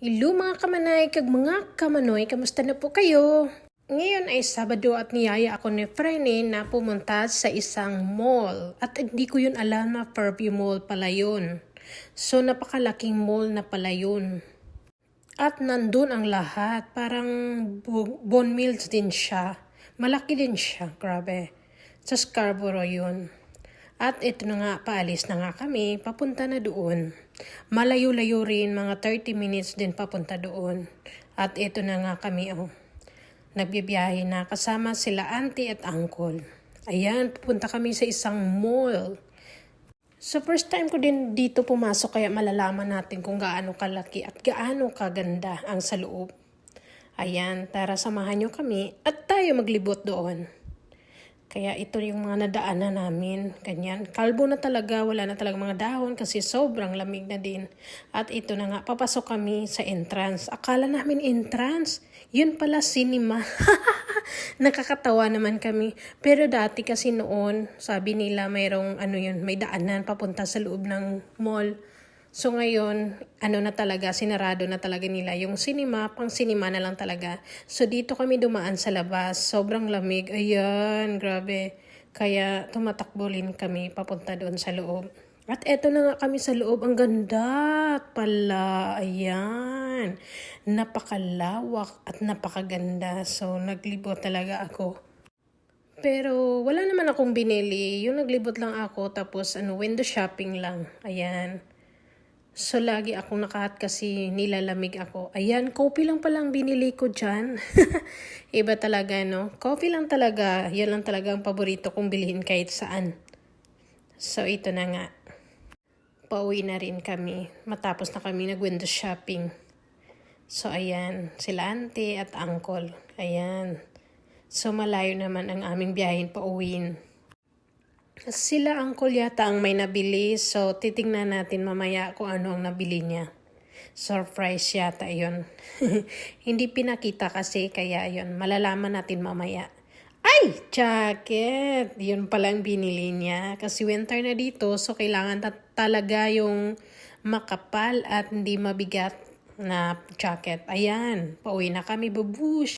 Hello mga kamanay, kag mga kamanoy, kamusta na po kayo? Ngayon ay Sabado at niyaya ako ni Frene na pumunta sa isang mall. At hindi ko yun alam na Fairview Mall pala yun. So napakalaking mall na pala yun. At nandun ang lahat, parang bone meals din siya. Malaki din siya, grabe. Sa Scarborough yun. At ito na nga, paalis na nga kami, papunta na doon. Malayo-layo rin, mga 30 minutes din papunta doon. At ito na nga kami, nagbibiyahe na kasama sila auntie at uncle. Ayan, pupunta kami sa isang mall. So first time ko din dito pumasok, kaya malalaman natin kung gaano kalaki at gaano kaganda ang sa loob. Ayan, tara samahan nyo kami at tayo maglibot doon. Kaya ito yung mga nadaanan namin. Ganyan. Kalbo na talaga. Wala na talaga mga dahon kasi sobrang lamig na din. At ito na nga. Papasok kami sa entrance. Akala namin entrance. Yun pala cinema. Nakakatawa naman kami. Pero dati kasi noon, sabi nila mayroong may daanan papunta sa loob ng mall. So ngayon, na talaga, sinarado na talaga nila yung cinema, pang cinema na lang talaga. So dito kami dumaan sa labas, sobrang lamig, ayan, grabe. Kaya tumatakbolin kami papunta doon sa loob. At eto na nga kami sa loob, ang ganda pala, ayan. Napakalawak at napakaganda, so naglibot talaga ako. Pero wala naman akong binili, yung naglibot lang ako, tapos window shopping lang, ayan. So, lagi akong nakahat kasi nilalamig ako. Ayan, coffee lang palang binili ko dyan. Iba talaga, no? Coffee lang talaga. Yan lang talaga ang paborito kong bilhin kahit saan. So, ito na nga. Pauwi na rin kami. Matapos na kami nag-window shopping. So, ayan. Sila auntie at uncle. Ayan. So, malayo naman ang aming biyahin pauwiin. Sila uncle yata ang may nabili, so titingnan natin mamaya kung ano ang nabili niya. Surprise yata yun. Hindi pinakita kasi, kaya yun, malalaman natin mamaya. Ay! Jacket! Yun palang binili niya. Kasi winter na dito, so kailangan talaga yung makapal at hindi mabigat na jacket. Ayan, pauwi na kami, babush!